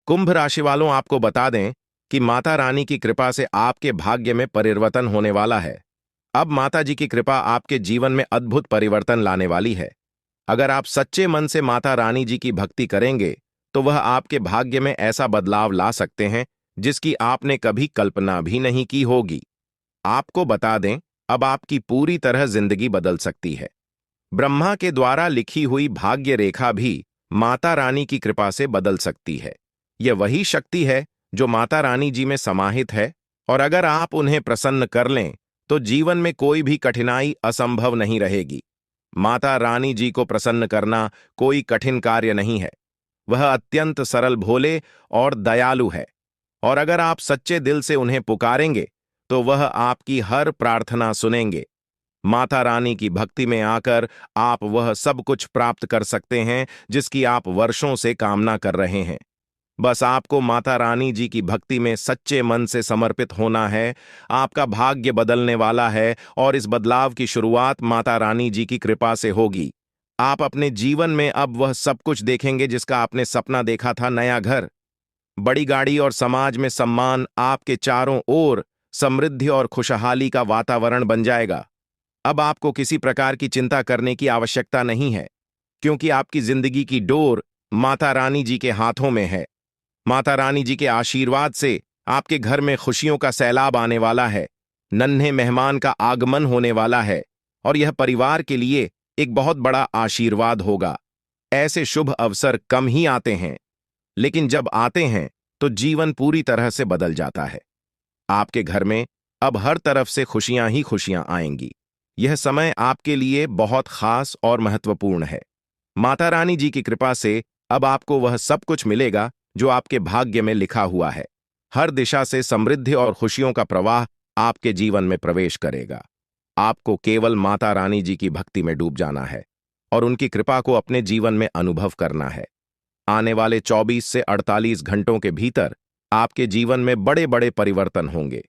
कुंभ राशि वालों, आपको बता दें कि माता रानी की कृपा से आपके भाग्य में परिवर्तन होने वाला है। अब माता जी की कृपा आपके जीवन में अद्भुत परिवर्तन लाने वाली है। अगर आप सच्चे मन से माता रानी जी की भक्ति करेंगे तो वह आपके भाग्य में ऐसा बदलाव ला सकते हैं जिसकी आपने कभी कल्पना भी नहीं की होगी। आपको बता दें, अब आपकी पूरी तरह जिंदगी बदल सकती है। ब्रह्मा के द्वारा लिखी हुई भाग्य रेखा भी माता रानी की कृपा से बदल सकती है। यह वही शक्ति है जो माता रानी जी में समाहित है, और अगर आप उन्हें प्रसन्न कर लें तो जीवन में कोई भी कठिनाई असंभव नहीं रहेगी। माता रानी जी को प्रसन्न करना कोई कठिन कार्य नहीं है। वह अत्यंत सरल, भोले और दयालु है, और अगर आप सच्चे दिल से उन्हें पुकारेंगे तो वह आपकी हर प्रार्थना सुनेंगे। माता रानी की भक्ति में आकर आप वह सब कुछ प्राप्त कर सकते हैं जिसकी आप वर्षों से कामना कर रहे हैं। बस आपको माता रानी जी की भक्ति में सच्चे मन से समर्पित होना है। आपका भाग्य बदलने वाला है, और इस बदलाव की शुरुआत माता रानी जी की कृपा से होगी। आप अपने जीवन में अब वह सब कुछ देखेंगे जिसका आपने सपना देखा था। नया घर, बड़ी गाड़ी और समाज में सम्मान, आपके चारों ओर समृद्धि और खुशहाली का वातावरण बन जाएगा। अब आपको किसी प्रकार की चिंता करने की आवश्यकता नहीं है, क्योंकि आपकी जिंदगी की डोर माता रानी जी के हाथों में है। माता रानी जी के आशीर्वाद से आपके घर में खुशियों का सैलाब आने वाला है। नन्हे मेहमान का आगमन होने वाला है, और यह परिवार के लिए एक बहुत बड़ा आशीर्वाद होगा। ऐसे शुभ अवसर कम ही आते हैं, लेकिन जब आते हैं तो जीवन पूरी तरह से बदल जाता है। आपके घर में अब हर तरफ से खुशियां ही खुशियां आएंगी। यह समय आपके लिए बहुत खास और महत्वपूर्ण है। माता रानी जी की कृपा से अब आपको वह सब कुछ मिलेगा जो आपके भाग्य में लिखा हुआ है। हर दिशा से समृद्धि और खुशियों का प्रवाह आपके जीवन में प्रवेश करेगा। आपको केवल माता रानी जी की भक्ति में डूब जाना है और उनकी कृपा को अपने जीवन में अनुभव करना है। आने वाले 24 से 48 घंटों के भीतर आपके जीवन में बड़े बड़े परिवर्तन होंगे।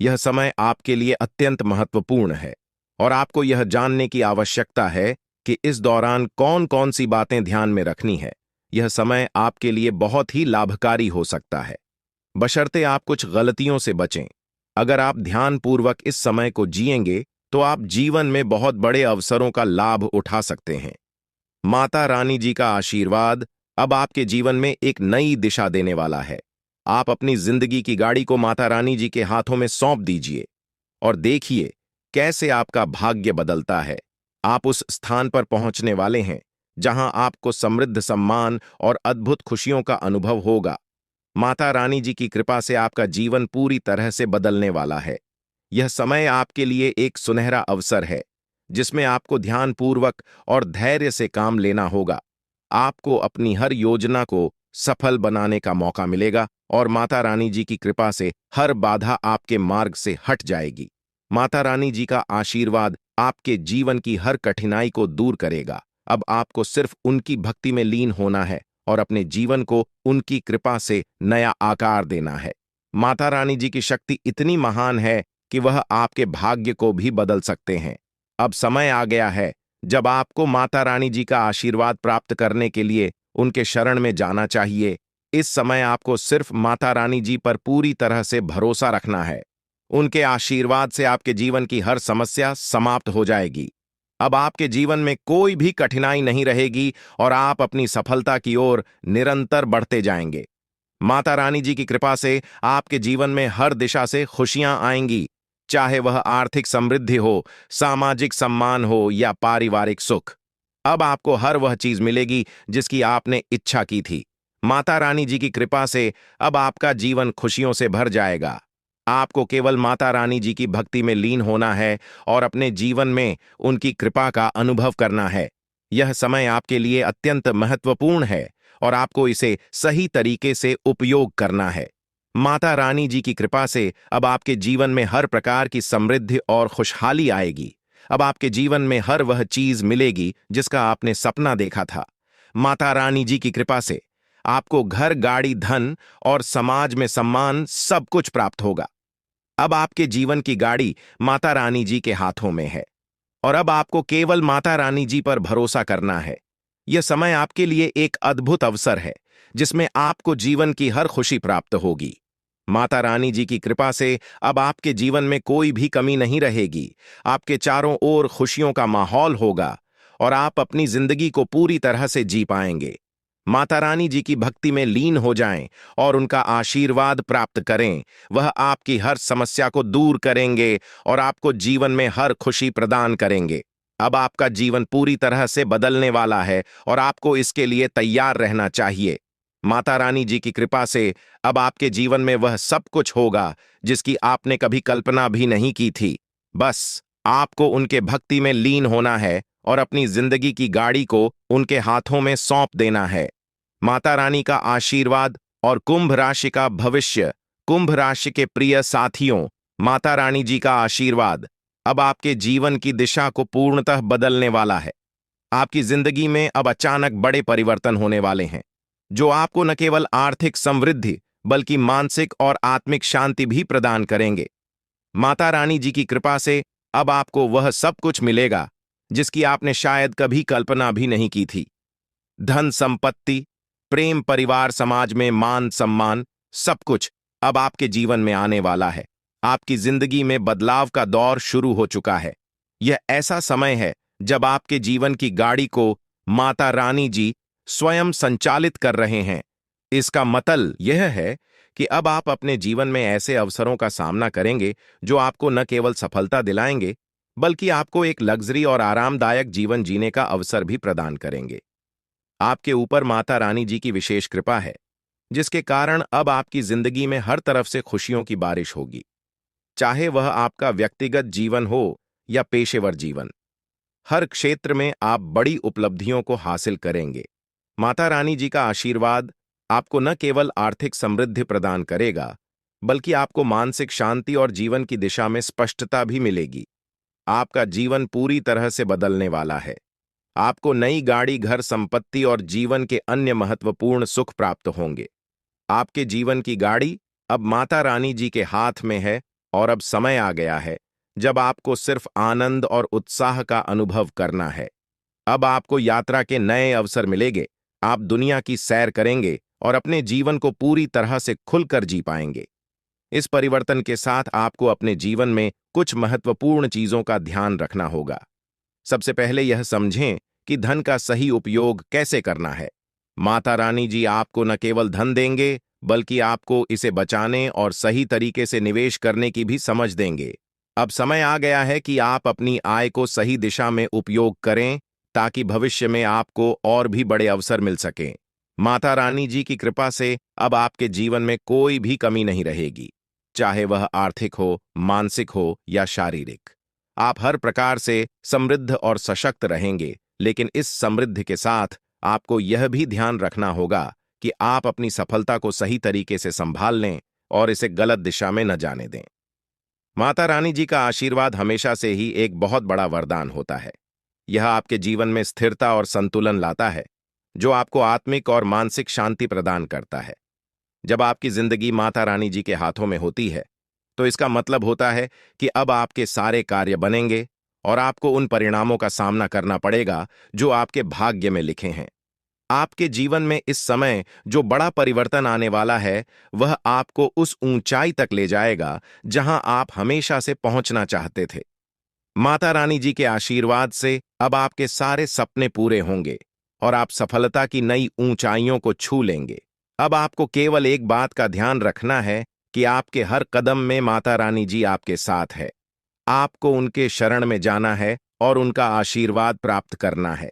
यह समय आपके लिए अत्यंत महत्वपूर्ण है, और आपको यह जानने की आवश्यकता है कि इस दौरान कौन कौन सी बातें ध्यान में रखनी है। यह समय आपके लिए बहुत ही लाभकारी हो सकता है, बशर्ते आप कुछ गलतियों से बचें। अगर आप ध्यानपूर्वक इस समय को जिएंगे तो आप जीवन में बहुत बड़े अवसरों का लाभ उठा सकते हैं। माता रानी जी का आशीर्वाद अब आपके जीवन में एक नई दिशा देने वाला है। आप अपनी जिंदगी की गाड़ी को माता रानी जी के हाथों में सौंप दीजिए और देखिए कैसे आपका भाग्य बदलता है। आप उस स्थान पर पहुंचने वाले हैं जहां आपको समृद्ध, सम्मान और अद्भुत खुशियों का अनुभव होगा। माता रानी जी की कृपा से आपका जीवन पूरी तरह से बदलने वाला है। यह समय आपके लिए एक सुनहरा अवसर है जिसमें आपको ध्यानपूर्वक और धैर्य से काम लेना होगा। आपको अपनी हर योजना को सफल बनाने का मौका मिलेगा, और माता रानी जी की कृपा से हर बाधा आपके मार्ग से हट जाएगी। माता रानी जी का आशीर्वाद आपके जीवन की हर कठिनाई को दूर करेगा। अब आपको सिर्फ उनकी भक्ति में लीन होना है और अपने जीवन को उनकी कृपा से नया आकार देना है। माता रानी जी की शक्ति इतनी महान है कि वह आपके भाग्य को भी बदल सकते हैं। अब समय आ गया है जब आपको माता रानी जी का आशीर्वाद प्राप्त करने के लिए उनके शरण में जाना चाहिए। इस समय आपको सिर्फ माता रानी जी पर पूरी तरह से भरोसा रखना है। उनके आशीर्वाद से आपके जीवन की हर समस्या समाप्त हो जाएगी। अब आपके जीवन में कोई भी कठिनाई नहीं रहेगी और आप अपनी सफलता की ओर निरंतर बढ़ते जाएंगे। माता रानी जी की कृपा से आपके जीवन में हर दिशा से खुशियां आएंगी, चाहे वह आर्थिक समृद्धि हो, सामाजिक सम्मान हो या पारिवारिक सुख। अब आपको हर वह चीज मिलेगी जिसकी आपने इच्छा की थी। माता रानी जी की कृपा से अब आपका जीवन खुशियों से भर जाएगा। आपको केवल माता रानी जी की भक्ति में लीन होना है और अपने जीवन में उनकी कृपा का अनुभव करना है। यह समय आपके लिए अत्यंत महत्वपूर्ण है और आपको इसे सही तरीके से उपयोग करना है। माता रानी जी की कृपा से अब आपके जीवन में हर प्रकार की समृद्धि और खुशहाली आएगी। अब आपके जीवन में हर वह चीज मिलेगी जिसका आपने सपना देखा था। माता रानी जी की कृपा से आपको घर, गाड़ी, धन और समाज में सम्मान सब कुछ प्राप्त होगा। अब आपके जीवन की गाड़ी माता रानी जी के हाथों में है, और अब आपको केवल माता रानी जी पर भरोसा करना है। यह समय आपके लिए एक अद्भुत अवसर है जिसमें आपको जीवन की हर खुशी प्राप्त होगी। माता रानी जी की कृपा से अब आपके जीवन में कोई भी कमी नहीं रहेगी। आपके चारों ओर खुशियों का माहौल होगा और आप अपनी जिंदगी को पूरी तरह से जी पाएंगे। माता रानी जी की भक्ति में लीन हो जाएं और उनका आशीर्वाद प्राप्त करें। वह आपकी हर समस्या को दूर करेंगे और आपको जीवन में हर खुशी प्रदान करेंगे। अब आपका जीवन पूरी तरह से बदलने वाला है और आपको इसके लिए तैयार रहना चाहिए। माता रानी जी की कृपा से अब आपके जीवन में वह सब कुछ होगा जिसकी आपने कभी कल्पना भी नहीं की थी। बस आपको उनके भक्ति में लीन होना है और अपनी जिंदगी की गाड़ी को उनके हाथों में सौंप देना है। माता रानी का आशीर्वाद और कुंभ राशि का भविष्य। कुंभ राशि के प्रिय साथियों, माता रानी जी का आशीर्वाद अब आपके जीवन की दिशा को पूर्णतः बदलने वाला है। आपकी जिंदगी में अब अचानक बड़े परिवर्तन होने वाले हैं, जो आपको न केवल आर्थिक समृद्धि बल्कि मानसिक और आत्मिक शांति भी प्रदान करेंगे। माता रानी जी की कृपा से अब आपको वह सब कुछ मिलेगा जिसकी आपने शायद कभी कल्पना भी नहीं की थी। धन संपत्ति, प्रेम, परिवार, समाज में मान सम्मान, सब कुछ अब आपके जीवन में आने वाला है। आपकी जिंदगी में बदलाव का दौर शुरू हो चुका है। यह ऐसा समय है जब आपके जीवन की गाड़ी को माता रानी जी स्वयं संचालित कर रहे हैं। इसका मतलब यह है कि अब आप अपने जीवन में ऐसे अवसरों का सामना करेंगे जो आपको न केवल सफलता दिलाएंगे बल्कि आपको एक लग्जरी और आरामदायक जीवन जीने का अवसर भी प्रदान करेंगे। आपके ऊपर माता रानी जी की विशेष कृपा है, जिसके कारण अब आपकी जिंदगी में हर तरफ से खुशियों की बारिश होगी। चाहे वह आपका व्यक्तिगत जीवन हो या पेशेवर जीवन, हर क्षेत्र में आप बड़ी उपलब्धियों को हासिल करेंगे। माता रानी जी का आशीर्वाद आपको न केवल आर्थिक समृद्धि प्रदान करेगा, बल्कि आपको मानसिक शांति और जीवन की दिशा में स्पष्टता भी मिलेगी। आपका जीवन पूरी तरह से बदलने वाला है। आपको नई गाड़ी, घर, संपत्ति और जीवन के अन्य महत्वपूर्ण सुख प्राप्त होंगे। आपके जीवन की गाड़ी अब माता रानी जी के हाथ में है और अब समय आ गया है जब आपको सिर्फ आनंद और उत्साह का अनुभव करना है। अब आपको यात्रा के नए अवसर मिलेंगे। आप दुनिया की सैर करेंगे और अपने जीवन को पूरी तरह से खुलकर जी पाएंगे। इस परिवर्तन के साथ आपको अपने जीवन में कुछ महत्वपूर्ण चीजों का ध्यान रखना होगा। सबसे पहले यह समझें कि धन का सही उपयोग कैसे करना है। माता रानी जी आपको न केवल धन देंगे, बल्कि आपको इसे बचाने और सही तरीके से निवेश करने की भी समझ देंगे। अब समय आ गया है कि आप अपनी आय को सही दिशा में उपयोग करें, ताकि भविष्य में आपको और भी बड़े अवसर मिल सकें। माता रानी जी की कृपा से अब आपके जीवन में कोई भी कमी नहीं रहेगी, चाहे वह आर्थिक हो, मानसिक हो या शारीरिक। आप हर प्रकार से समृद्ध और सशक्त रहेंगे, लेकिन इस समृद्धि के साथ आपको यह भी ध्यान रखना होगा कि आप अपनी सफलता को सही तरीके से संभाल लें और इसे गलत दिशा में न जाने दें। माता रानी जी का आशीर्वाद हमेशा से ही एक बहुत बड़ा वरदान होता है। यह आपके जीवन में स्थिरता और संतुलन लाता है, जो आपको आत्मिक और मानसिक शांति प्रदान करता है। जब आपकी जिंदगी माता रानी जी के हाथों में होती है, तो इसका मतलब होता है कि अब आपके सारे कार्य बनेंगे और आपको उन परिणामों का सामना करना पड़ेगा जो आपके भाग्य में लिखे हैं। आपके जीवन में इस समय जो बड़ा परिवर्तन आने वाला है, वह आपको उस ऊंचाई तक ले जाएगा जहां आप हमेशा से पहुंचना चाहते थे। माता रानी जी के आशीर्वाद से अब आपके सारे सपने पूरे होंगे और आप सफलता की नई ऊंचाइयों को छू लेंगे। अब आपको केवल एक बात का ध्यान रखना है कि आपके हर कदम में माता रानी जी आपके साथ है। आपको उनके शरण में जाना है और उनका आशीर्वाद प्राप्त करना है।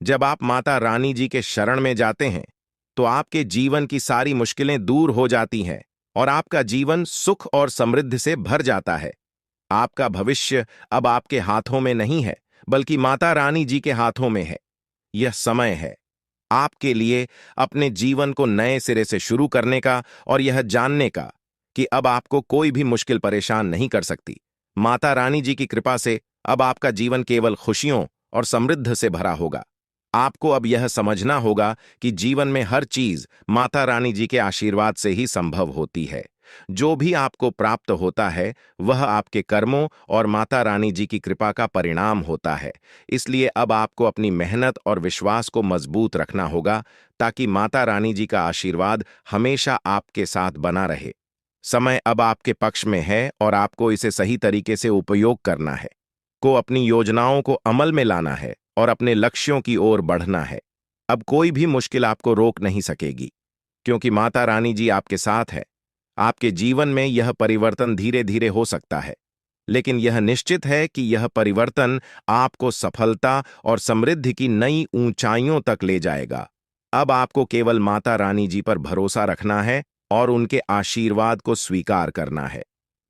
जब आप माता रानी जी के शरण में जाते हैं, तो आपके जीवन की सारी मुश्किलें दूर हो जाती हैं और आपका जीवन सुख और समृद्धि से भर जाता है। आपका भविष्य अब आपके हाथों में नहीं है, बल्कि माता रानी जी के हाथों में है। यह समय है आपके लिए अपने जीवन को नए सिरे से शुरू करने का और यह जानने का कि अब आपको कोई भी मुश्किल परेशान नहीं कर सकती। माता रानी जी की कृपा से अब आपका जीवन केवल खुशियों और समृद्ध से भरा होगा। आपको अब यह समझना होगा कि जीवन में हर चीज माता रानी जी के आशीर्वाद से ही संभव होती है। जो भी आपको प्राप्त होता है वह आपके कर्मों और माता रानी जी की कृपा का परिणाम होता है। इसलिए अब आपको अपनी मेहनत और विश्वास को मजबूत रखना होगा ताकि माता रानी जी का आशीर्वाद हमेशा आपके साथ बना रहे। समय अब आपके पक्ष में है और आपको इसे सही तरीके से उपयोग करना है। को अपनी योजनाओं को अमल में लाना है और अपने लक्ष्यों की ओर बढ़ना है। अब कोई भी मुश्किल आपको रोक नहीं सकेगी, क्योंकि माता रानी जी आपके साथ है। आपके जीवन में यह परिवर्तन धीरे धीरे हो सकता है, लेकिन यह निश्चित है कि यह परिवर्तन आपको सफलता और समृद्धि की नई ऊंचाइयों तक ले जाएगा। अब आपको केवल माता रानी जी पर भरोसा रखना है और उनके आशीर्वाद को स्वीकार करना है।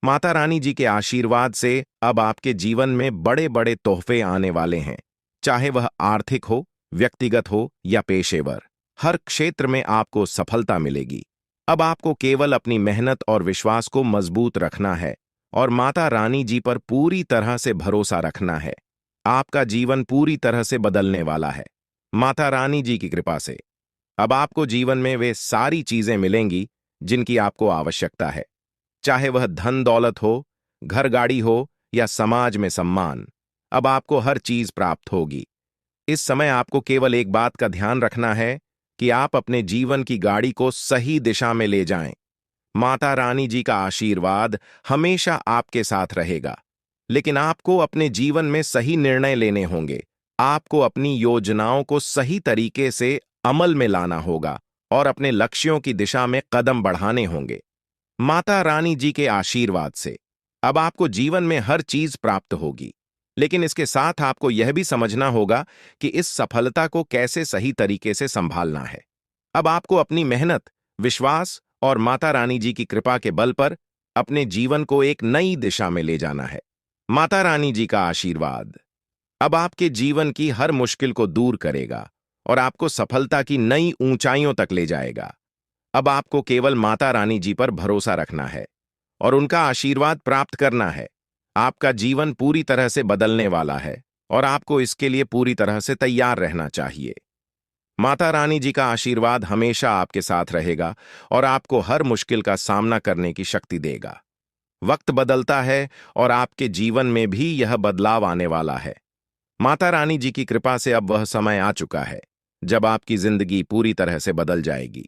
माता रानी जी के आशीर्वाद से अब आपके जीवन में बड़े बड़े तोहफे आने वाले हैं, चाहे वह आर्थिक हो, व्यक्तिगत हो या पेशेवर। हर क्षेत्र में आपको सफलता मिलेगी। अब आपको केवल अपनी मेहनत और विश्वास को मजबूत रखना है और माता रानी जी पर पूरी तरह से भरोसा रखना है। आपका जीवन पूरी तरह से बदलने वाला है माता रानी जी की कृपा से। अब आपको जीवन में वे सारी चीजें मिलेंगी जिनकी आपको आवश्यकता है, चाहे वह धन दौलत हो, घर गाड़ी हो या समाज में सम्मान। अब आपको हर चीज प्राप्त होगी। इस समय आपको केवल एक बात का ध्यान रखना है कि आप अपने जीवन की गाड़ी को सही दिशा में ले जाएं। माता रानी जी का आशीर्वाद हमेशा आपके साथ रहेगा, लेकिन आपको अपने जीवन में सही निर्णय लेने होंगे। आपको अपनी योजनाओं को सही तरीके से अमल में लाना होगा और अपने लक्ष्यों की दिशा में कदम बढ़ाने होंगे। माता रानी जी के आशीर्वाद से अब आपको जीवन में हर चीज प्राप्त होगी, लेकिन इसके साथ आपको यह भी समझना होगा कि इस सफलता को कैसे सही तरीके से संभालना है। अब आपको अपनी मेहनत, विश्वास और माता रानी जी की कृपा के बल पर अपने जीवन को एक नई दिशा में ले जाना है। माता रानी जी का आशीर्वाद अब आपके जीवन की हर मुश्किल को दूर करेगा और आपको सफलता की नई ऊंचाइयों तक ले जाएगा। अब आपको केवल माता रानी जी पर भरोसा रखना है और उनका आशीर्वाद प्राप्त करना है। आपका जीवन पूरी तरह से बदलने वाला है और आपको इसके लिए पूरी तरह से तैयार रहना चाहिए। माता रानी जी का आशीर्वाद हमेशा आपके साथ रहेगा और आपको हर मुश्किल का सामना करने की शक्ति देगा। वक्त बदलता है और आपके जीवन में भी यह बदलाव आने वाला है। माता रानी जी की कृपा से अब वह समय आ चुका है जब आपकी जिंदगी पूरी तरह से बदल जाएगी।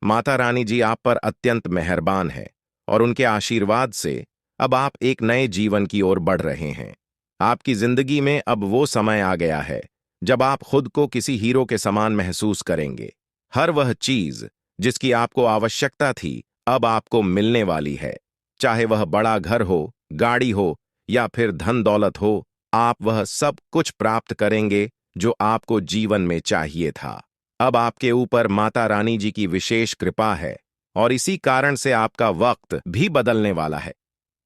माता रानी जी आप पर अत्यंत मेहरबान है और उनके आशीर्वाद से अब आप एक नए जीवन की ओर बढ़ रहे हैं। आपकी जिंदगी में अब वो समय आ गया है जब आप खुद को किसी हीरो के समान महसूस करेंगे। हर वह चीज जिसकी आपको आवश्यकता थी अब आपको मिलने वाली है, चाहे वह बड़ा घर हो, गाड़ी हो या फिर धन दौलत हो। आप वह सब कुछ प्राप्त करेंगे जो आपको जीवन में चाहिए था। अब आपके ऊपर माता रानी जी की विशेष कृपा है और इसी कारण से आपका वक्त भी बदलने वाला है।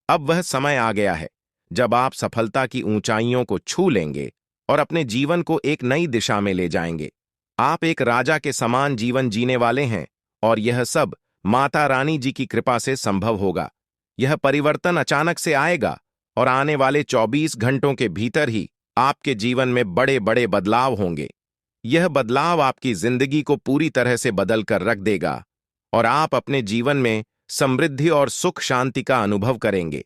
अब वह समय आ गया है जब आप सफलता की ऊंचाइयों को छू लेंगे और अपने जीवन को एक नई दिशा में ले जाएंगे। आप एक राजा के समान जीवन जीने वाले हैं और यह सब माता रानी जी की कृपा से संभव होगा। यह परिवर्तन अचानक से आएगा और आने वाले 24 घंटों के भीतर ही आपके जीवन में बड़े बड़े बदलाव होंगे। यह बदलाव आपकी जिंदगी को पूरी तरह से बदल कर रख देगा और आप अपने जीवन में समृद्धि और सुख शांति का अनुभव करेंगे।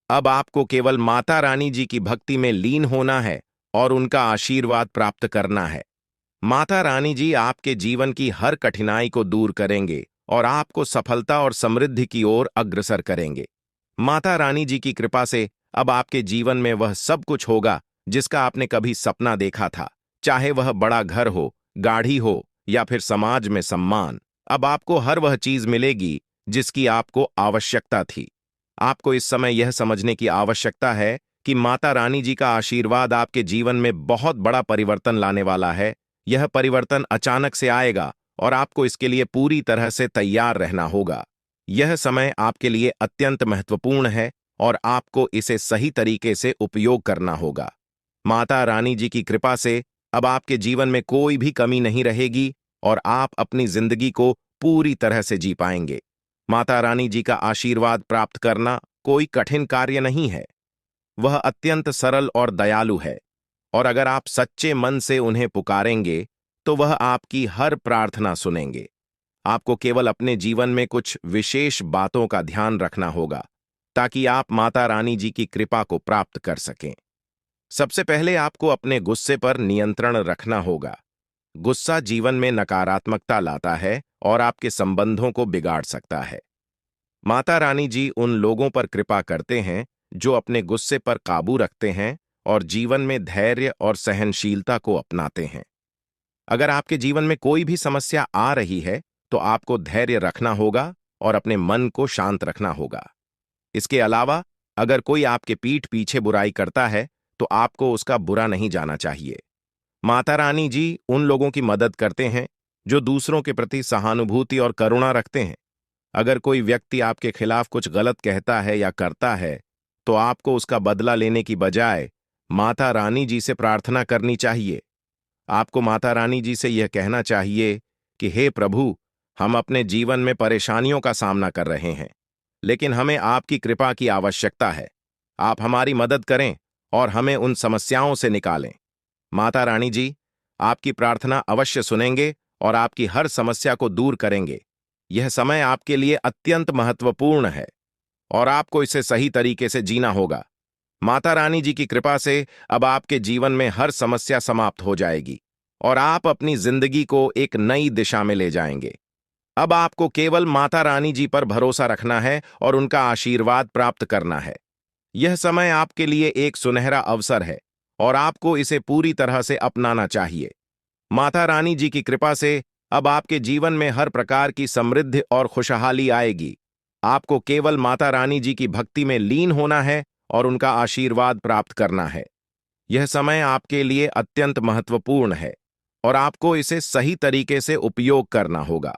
अब आपको केवल माता रानी जी की भक्ति में लीन होना है और उनका आशीर्वाद प्राप्त करना है। माता रानी जी आपके जीवन की हर कठिनाई को दूर करेंगे और आपको सफलता और समृद्धि की ओर अग्रसर करेंगे। माता रानी जी की कृपा से अब आपके जीवन में वह सब कुछ होगा जिसका आपने कभी सपना देखा था, चाहे वह बड़ा घर हो, गाड़ी हो या फिर समाज में सम्मान। अब आपको हर वह चीज मिलेगी जिसकी आपको आवश्यकता थी। आपको इस समय यह समझने की आवश्यकता है कि माता रानी जी का आशीर्वाद आपके जीवन में बहुत बड़ा परिवर्तन लाने वाला है। यह परिवर्तन अचानक से आएगा और आपको इसके लिए पूरी तरह से तैयार रहना होगा। यह समय आपके लिए अत्यंत महत्वपूर्ण है और आपको इसे सही तरीके से उपयोग करना होगा। माता रानी जी की कृपा से अब आपके जीवन में कोई भी कमी नहीं रहेगी और आप अपनी जिंदगी को पूरी तरह से जी पाएंगे। माता रानी जी का आशीर्वाद प्राप्त करना कोई कठिन कार्य नहीं है। वह अत्यंत सरल और दयालु है और अगर आप सच्चे मन से उन्हें पुकारेंगे तो वह आपकी हर प्रार्थना सुनेंगे। आपको केवल अपने जीवन में कुछ विशेष बातों का ध्यान रखना होगा ताकि आप माता रानी जी की कृपा को प्राप्त कर सकें। सबसे पहले आपको अपने गुस्से पर नियंत्रण रखना होगा। गुस्सा जीवन में नकारात्मकता लाता है और आपके संबंधों को बिगाड़ सकता है। माता रानी जी उन लोगों पर कृपा करते हैं जो अपने गुस्से पर काबू रखते हैं और जीवन में धैर्य और सहनशीलता को अपनाते हैं। अगर आपके जीवन में कोई भी समस्या आ रही है, तो आपको धैर्य रखना होगा और अपने मन को शांत रखना होगा। इसके अलावा, अगर कोई आपके पीठ पीछे बुराई करता है, तो आपको उसका बुरा नहीं जाना चाहिए। माता रानी जी उन लोगों की मदद करते हैं जो दूसरों के प्रति सहानुभूति और करुणा रखते हैं। अगर कोई व्यक्ति आपके खिलाफ कुछ गलत कहता है या करता है, तो आपको उसका बदला लेने की बजाय माता रानी जी से प्रार्थना करनी चाहिए। आपको माता रानी जी से यह कहना चाहिए कि हे प्रभु, हम अपने जीवन में परेशानियों का सामना कर रहे हैं, लेकिन हमें आपकी कृपा की आवश्यकता है। आप हमारी मदद करें और हमें उन समस्याओं से निकालें। माता रानी जी आपकी प्रार्थना अवश्य सुनेंगे और आपकी हर समस्या को दूर करेंगे। यह समय आपके लिए अत्यंत महत्वपूर्ण है और आपको इसे सही तरीके से जीना होगा। माता रानी जी की कृपा से अब आपके जीवन में हर समस्या समाप्त हो जाएगी और आप अपनी जिंदगी को एक नई दिशा में ले जाएंगे। अब आपको केवल माता रानी जी पर भरोसा रखना है और उनका आशीर्वाद प्राप्त करना है। यह समय आपके लिए एक सुनहरा अवसर है और आपको इसे पूरी तरह से अपनाना चाहिए। माता रानी जी की कृपा से अब आपके जीवन में हर प्रकार की समृद्धि और खुशहाली आएगी। आपको केवल माता रानी जी की भक्ति में लीन होना है और उनका आशीर्वाद प्राप्त करना है। यह समय आपके लिए अत्यंत महत्वपूर्ण है और आपको इसे सही तरीके से उपयोग करना होगा।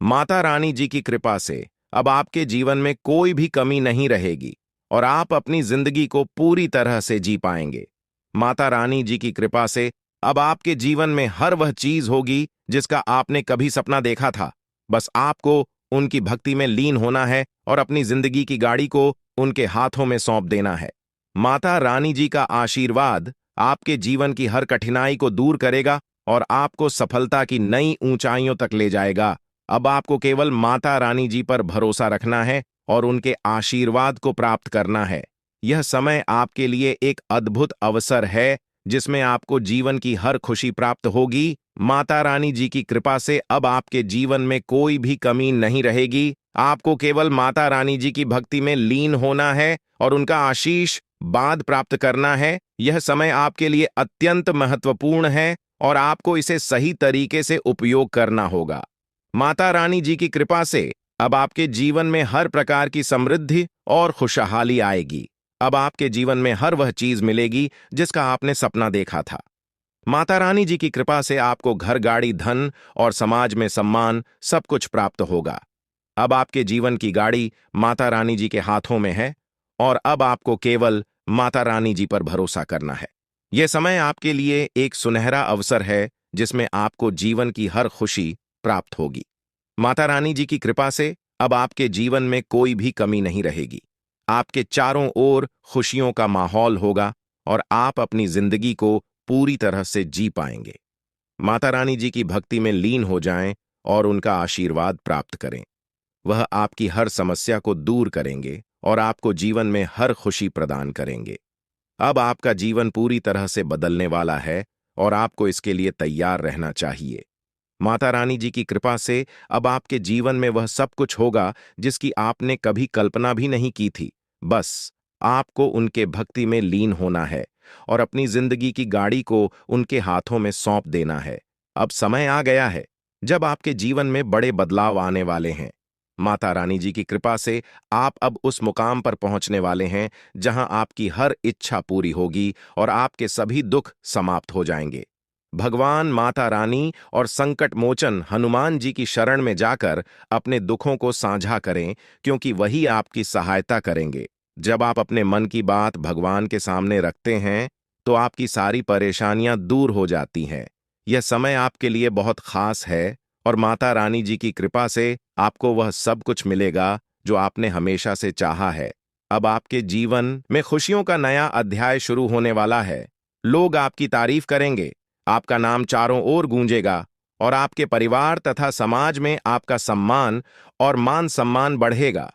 माता रानी जी की कृपा से अब आपके जीवन में कोई भी कमी नहीं रहेगी और आप अपनी जिंदगी को पूरी तरह से जी पाएंगे। माता रानी जी की कृपा से अब आपके जीवन में हर वह चीज होगी जिसका आपने कभी सपना देखा था। बस आपको उनकी भक्ति में लीन होना है और अपनी जिंदगी की गाड़ी को उनके हाथों में सौंप देना है। माता रानी जी का आशीर्वाद आपके जीवन की हर कठिनाई को दूर करेगा और आपको सफलता की नई ऊंचाइयों तक ले जाएगा। अब आपको केवल माता रानी जी पर भरोसा रखना है और उनके आशीर्वाद को प्राप्त करना है। यह समय आपके लिए एक अद्भुत अवसर है जिसमें आपको जीवन की हर खुशी प्राप्त होगी। माता रानी जी की कृपा से अब आपके जीवन में कोई भी कमी नहीं रहेगी। आपको केवल माता रानी जी की भक्ति में लीन होना है और उनका आशीष बाद प्राप्त करना है। यह समय आपके लिए अत्यंत महत्वपूर्ण है और आपको इसे सही तरीके से उपयोग करना होगा। माता रानी जी की कृपा से अब आपके जीवन में हर प्रकार की समृद्धि और खुशहाली आएगी। अब आपके जीवन में हर वह चीज मिलेगी जिसका आपने सपना देखा था। माता रानी जी की कृपा से आपको घर, गाड़ी, धन और समाज में सम्मान सब कुछ प्राप्त होगा। अब आपके जीवन की गाड़ी माता रानी जी के हाथों में है और अब आपको केवल माता रानी जी पर भरोसा करना है। यह समय आपके लिए एक सुनहरा अवसर है जिसमें आपको जीवन की हर खुशी प्राप्त होगी। माता रानी जी की कृपा से अब आपके जीवन में कोई भी कमी नहीं रहेगी। आपके चारों ओर खुशियों का माहौल होगा और आप अपनी जिंदगी को पूरी तरह से जी पाएंगे। माता रानी जी की भक्ति में लीन हो जाएं और उनका आशीर्वाद प्राप्त करें। वह आपकी हर समस्या को दूर करेंगे और आपको जीवन में हर खुशी प्रदान करेंगे। अब आपका जीवन पूरी तरह से बदलने वाला है और आपको इसके लिए तैयार रहना चाहिए। माता रानी जी की कृपा से अब आपके जीवन में वह सब कुछ होगा जिसकी आपने कभी कल्पना भी नहीं की थी। बस आपको उनके भक्ति में लीन होना है और अपनी जिंदगी की गाड़ी को उनके हाथों में सौंप देना है। अब समय आ गया है जब आपके जीवन में बड़े बदलाव आने वाले हैं। माता रानी जी की कृपा से आप अब उस मुकाम पर पहुंचने वाले हैं जहां आपकी हर इच्छा पूरी होगी और आपके सभी दुख समाप्त हो जाएंगे। भगवान माता रानी और संकट मोचन हनुमान जी की शरण में जाकर अपने दुखों को साझा करें, क्योंकि वही आपकी सहायता करेंगे। जब आप अपने मन की बात भगवान के सामने रखते हैं, तो आपकी सारी परेशानियां दूर हो जाती हैं। यह समय आपके लिए बहुत खास है और माता रानी जी की कृपा से आपको वह सब कुछ मिलेगा जो आपने हमेशा से चाहा है। अब आपके जीवन में खुशियों का नया अध्याय शुरू होने वाला है। लोग आपकी तारीफ करेंगे, आपका नाम चारों ओर गूंजेगा और आपके परिवार तथा समाज में आपका सम्मान और मान सम्मान बढ़ेगा।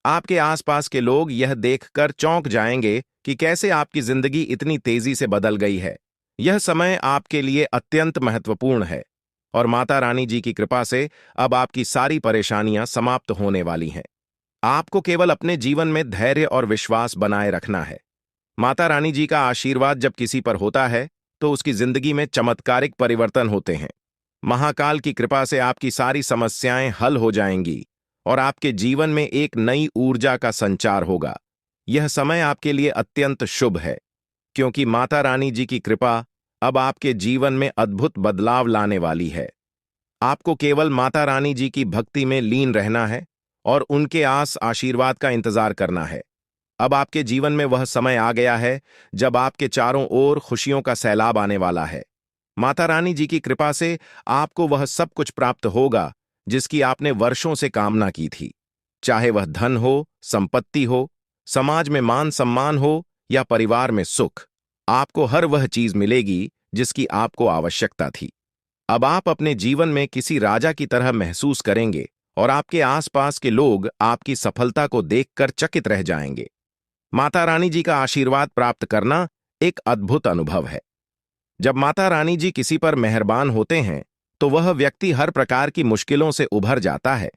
आपके आसपास के लोग यह देखकर चौंक जाएंगे कि कैसे आपकी जिंदगी इतनी तेजी से बदल गई है। यह समय आपके लिए अत्यंत महत्वपूर्ण है और माता रानी जी की कृपा से अब आपकी सारी परेशानियां समाप्त होने वाली हैं। आपको केवल अपने जीवन में धैर्य और विश्वास बनाए रखना है। माता रानी जी का आशीर्वाद जब किसी पर होता है तो उसकी जिंदगी में चमत्कारिक परिवर्तन होते हैं। महाकाल की कृपा से आपकी सारी समस्याएं हल हो जाएंगी और आपके जीवन में एक नई ऊर्जा का संचार होगा। यह समय आपके लिए अत्यंत शुभ है, क्योंकि माता रानी जी की कृपा अब आपके जीवन में अद्भुत बदलाव लाने वाली है। आपको केवल माता रानी जी की भक्ति में लीन रहना है और उनके आशीर्वाद का इंतजार करना है। अब आपके जीवन में वह समय आ गया है जब आपके चारों ओर खुशियों का सैलाब आने वाला है। माता रानी जी की कृपा से आपको वह सब कुछ प्राप्त होगा जिसकी आपने वर्षों से कामना की थी। चाहे वह धन हो, संपत्ति हो, समाज में मान सम्मान हो या परिवार में सुख, आपको हर वह चीज मिलेगी जिसकी आपको आवश्यकता थी। अब आप अपने जीवन में किसी राजा की तरह महसूस करेंगे और आपके आसपास के लोग आपकी सफलता को देखकर चकित रह जाएंगे। माता रानी जी का आशीर्वाद प्राप्त करना एक अद्भुत अनुभव है। जब माता रानी जी किसी पर मेहरबान होते हैं तो वह व्यक्ति हर प्रकार की मुश्किलों से उभर जाता है।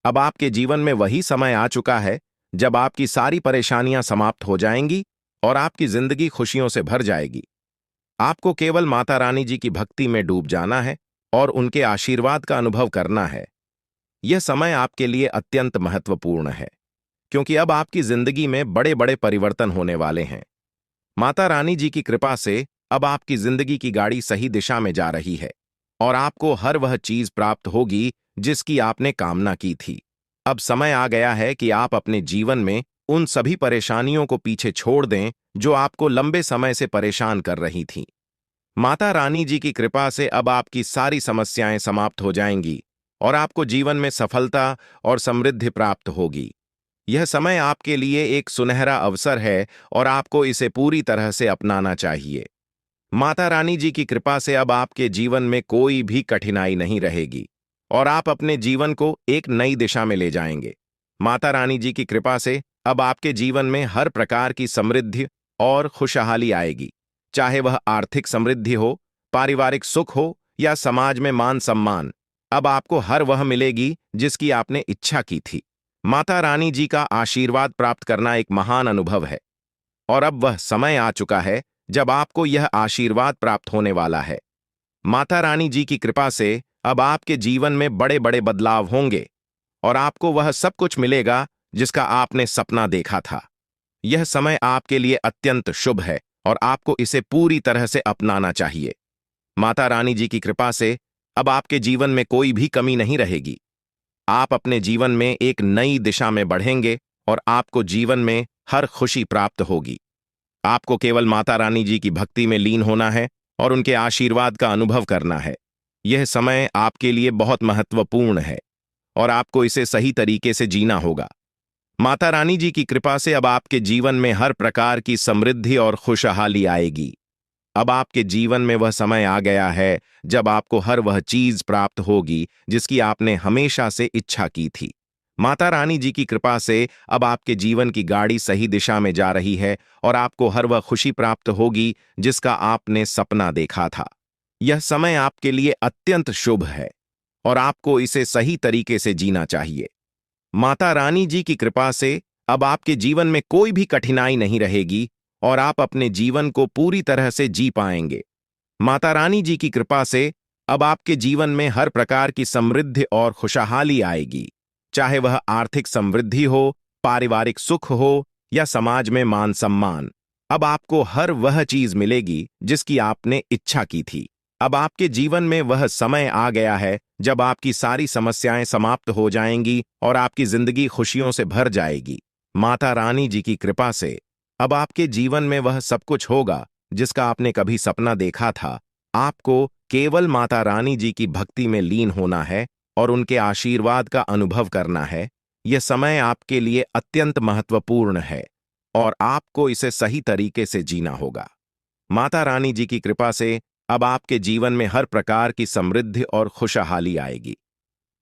अब आपके जीवन में वही समय आ चुका है जब आपकी सारी परेशानियां समाप्त हो जाएंगी और आपकी जिंदगी खुशियों से भर जाएगी। आपको केवल माता रानी जी की भक्ति में डूब जाना है और उनके आशीर्वाद का अनुभव करना है। यह समय आपके लिए अत्यंत महत्वपूर्ण है, क्योंकि अब आपकी जिंदगी में बड़े बड़े परिवर्तन होने वाले हैं। माता रानी जी की कृपा से अब आपकी जिंदगी की गाड़ी सही दिशा में जा रही है और आपको हर वह चीज प्राप्त होगी जिसकी आपने कामना की थी। अब समय आ गया है कि आप अपने जीवन में उन सभी परेशानियों को पीछे छोड़ दें जो आपको लंबे समय से परेशान कर रही थीं। माता रानी जी की कृपा से अब आपकी सारी समस्याएं समाप्त हो जाएंगी और आपको जीवन में सफलता और समृद्धि प्राप्त होगी। यह समय आपके लिए एक सुनहरा अवसर है और आपको इसे पूरी तरह से अपनाना चाहिए। माता रानी जी की कृपा से अब आपके जीवन में कोई भी कठिनाई नहीं रहेगी और आप अपने जीवन को एक नई दिशा में ले जाएंगे। माता रानी जी की कृपा से अब आपके जीवन में हर प्रकार की समृद्धि और खुशहाली आएगी, चाहे वह आर्थिक समृद्धि हो, पारिवारिक सुख हो या समाज में मान सम्मान। अब आपको हर वह मिलेगी जिसकी आपने इच्छा की थी। माता रानी जी का आशीर्वाद प्राप्त करना एक महान अनुभव है और अब वह समय आ चुका है जब आपको यह आशीर्वाद प्राप्त होने वाला है। माता रानी जी की कृपा से अब आपके जीवन में बड़े बड़े बदलाव होंगे और आपको वह सब कुछ मिलेगा जिसका आपने सपना देखा था। यह समय आपके लिए अत्यंत शुभ है और आपको इसे पूरी तरह से अपनाना चाहिए। माता रानी जी की कृपा से अब आपके जीवन में कोई भी कमी नहीं रहेगी। आप अपने जीवन में एक नई दिशा में बढ़ेंगे और आपको जीवन में हर खुशी प्राप्त होगी। आपको केवल माता रानी जी की भक्ति में लीन होना है और उनके आशीर्वाद का अनुभव करना है। यह समय आपके लिए बहुत महत्वपूर्ण है और आपको इसे सही तरीके से जीना होगा। माता रानी जी की कृपा से अब आपके जीवन में हर प्रकार की समृद्धि और खुशहाली आएगी। अब आपके जीवन में वह समय आ गया है जब आपको हर वह चीज प्राप्त होगी जिसकी आपने हमेशा से इच्छा की थी। माता रानी जी की कृपा से अब आपके जीवन की गाड़ी सही दिशा में जा रही है और आपको हर वह खुशी प्राप्त होगी जिसका आपने सपना देखा था। यह समय आपके लिए अत्यंत शुभ है और आपको इसे सही तरीके से जीना चाहिए। माता रानी जी की कृपा से अब आपके जीवन में कोई भी कठिनाई नहीं रहेगी और आप अपने जीवन को पूरी तरह से जी पाएंगे। माता रानी जी की कृपा से अब आपके जीवन में हर प्रकार की समृद्धि और खुशहाली आएगी, चाहे वह आर्थिक समृद्धि हो, पारिवारिक सुख हो या समाज में मान सम्मान। अब आपको हर वह चीज मिलेगी जिसकी आपने इच्छा की थी। अब आपके जीवन में वह समय आ गया है जब आपकी सारी समस्याएं समाप्त हो जाएंगी और आपकी जिंदगी खुशियों से भर जाएगी। माता रानी जी की कृपा से अब आपके जीवन में वह सब कुछ होगा जिसका आपने कभी सपना देखा था। आपको केवल माता रानी जी की भक्ति में लीन होना है और उनके आशीर्वाद का अनुभव करना है। यह समय आपके लिए अत्यंत महत्वपूर्ण है और आपको इसे सही तरीके से जीना होगा। माता रानी जी की कृपा से अब आपके जीवन में हर प्रकार की समृद्धि और खुशहाली आएगी।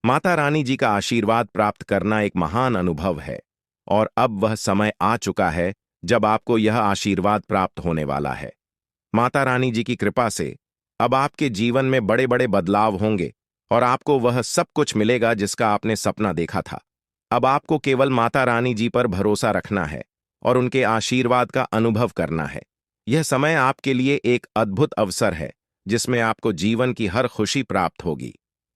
माता रानी जी का आशीर्वाद प्राप्त करना एक महान अनुभव है और अब वह समय आ चुका है जब आपको यह आशीर्वाद प्राप्त होने वाला है। माता रानी जी की कृपा से अब आपके जीवन में बड़े बड़े बदलाव होंगे और आपको वह सब कुछ मिलेगा जिसका आपने सपना देखा था। अब आपको केवल माता रानी जी पर भरोसा रखना है और उनके आशीर्वाद का अनुभव करना है। यह समय आपके लिए एक अद्भुत अवसर है जिसमें आपको जीवन की हर खुशी प्राप्त होगी।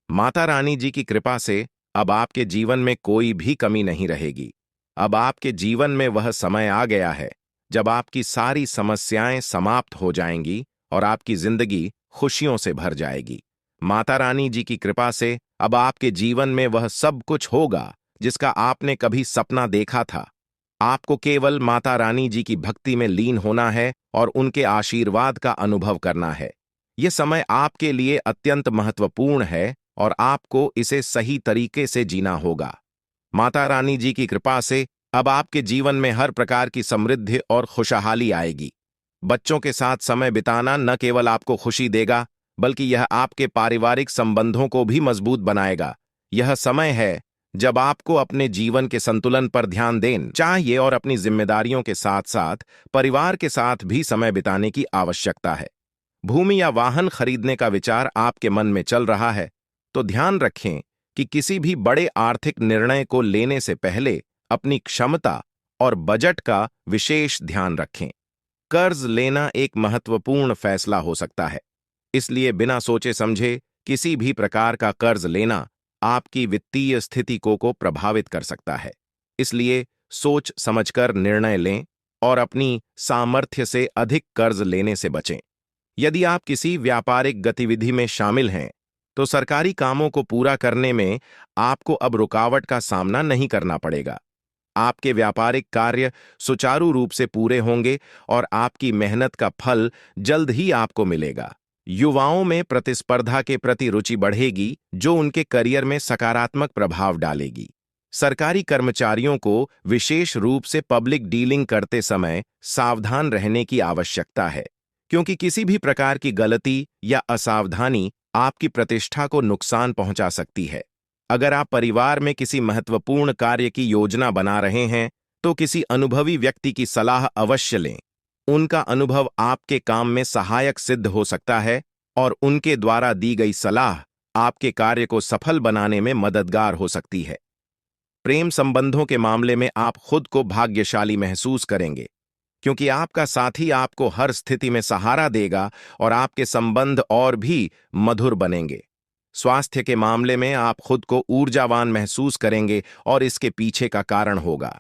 माता रानी जी की कृपा से अब आपके जीवन में कोई भी कमी नहीं रहेगी। अब आपके जीवन में वह समय आ गया है जब आपकी सारी समस्याएं समाप्त हो जाएंगी और आपकी जिंदगी खुशियों से भर जाएगी। माता रानी जी की कृपा से अब आपके जीवन में वह सब कुछ होगा जिसका आपने कभी सपना देखा था। आपको केवल माता रानी जी की भक्ति में लीन होना है और उनके आशीर्वाद का अनुभव करना है। यह समय आपके लिए अत्यंत महत्वपूर्ण है और आपको इसे सही तरीके से जीना होगा। माता रानी जी की कृपा से अब आपके जीवन में हर प्रकार की समृद्धि और खुशहाली आएगी। बच्चों के साथ समय बिताना न केवल आपको खुशी देगा, बल्कि यह आपके पारिवारिक संबंधों को भी मजबूत बनाएगा। यह समय है जब आपको अपने जीवन के संतुलन पर ध्यान देना चाहिए और अपनी जिम्मेदारियों के साथ साथ परिवार के साथ भी समय बिताने की आवश्यकता है। भूमि या वाहन खरीदने का विचार आपके मन में चल रहा है, तो ध्यान रखें कि किसी भी बड़े आर्थिक निर्णय को लेने से पहले अपनी क्षमता और बजट का विशेष ध्यान रखें। कर्ज लेना एक महत्वपूर्ण फैसला हो सकता है, इसलिए बिना सोचे समझे किसी भी प्रकार का कर्ज लेना आपकी वित्तीय स्थिति को प्रभावित कर सकता है। इसलिए सोच समझकर निर्णय लें और अपनी सामर्थ्य से अधिक कर्ज लेने से बचें। यदि आप किसी व्यापारिक गतिविधि में शामिल हैं, तो सरकारी कामों को पूरा करने में आपको अब रुकावट का सामना नहीं करना पड़ेगा। आपके व्यापारिक कार्य सुचारू रूप से पूरे होंगे और आपकी मेहनत का फल जल्द ही आपको मिलेगा। युवाओं में प्रतिस्पर्धा के प्रति रुचि बढ़ेगी, जो उनके करियर में सकारात्मक प्रभाव डालेगी। सरकारी कर्मचारियों को विशेष रूप से पब्लिक डीलिंग करते समय सावधान रहने की आवश्यकता है, क्योंकि किसी भी प्रकार की गलती या असावधानी आपकी प्रतिष्ठा को नुकसान पहुंचा सकती है। अगर आप परिवार में किसी महत्वपूर्ण कार्य की योजना बना रहे हैं, तो किसी अनुभवी व्यक्ति की सलाह अवश्य लें। उनका अनुभव आपके काम में सहायक सिद्ध हो सकता है और उनके द्वारा दी गई सलाह आपके कार्य को सफल बनाने में मददगार हो सकती है। प्रेम संबंधों के मामले में आप खुद को भाग्यशाली महसूस करेंगे, क्योंकि आपका साथी आपको हर स्थिति में सहारा देगा और आपके संबंध और भी मधुर बनेंगे। स्वास्थ्य के मामले में आप खुद को ऊर्जावान महसूस करेंगे और इसके पीछे का कारण होगा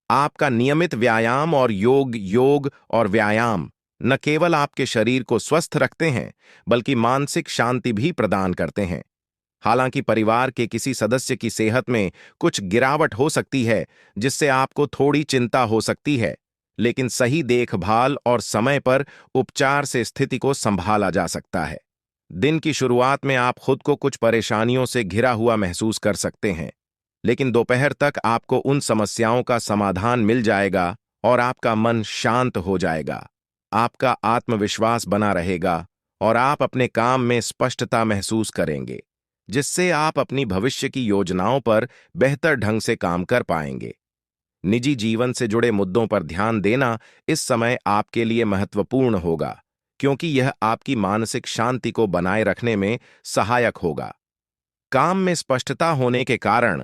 आपका नियमित व्यायाम और योग और व्यायाम न केवल आपके शरीर को स्वस्थ रखते हैं, बल्कि मानसिक शांति भी प्रदान करते हैं। हालांकि परिवार के किसी सदस्य की सेहत में कुछ गिरावट हो सकती है, जिससे आपको थोड़ी चिंता हो सकती है, लेकिन सही देखभाल और समय पर उपचार से स्थिति को संभाला जा सकता है। दिन की शुरुआत में आप खुद को कुछ परेशानियों से घिरा हुआ महसूस कर सकते हैं, लेकिन दोपहर तक आपको उन समस्याओं का समाधान मिल जाएगा और आपका मन शांत हो जाएगा। आपका आत्मविश्वास बना रहेगा और आप अपने काम में स्पष्टता महसूस करेंगे, जिससे आप अपनी भविष्य की योजनाओं पर बेहतर ढंग से काम कर पाएंगे। निजी जीवन से जुड़े मुद्दों पर ध्यान देना इस समय आपके लिए महत्वपूर्ण होगा, क्योंकि यह आपकी मानसिक शांति को बनाए रखने में सहायक होगा। काम में स्पष्टता होने के कारण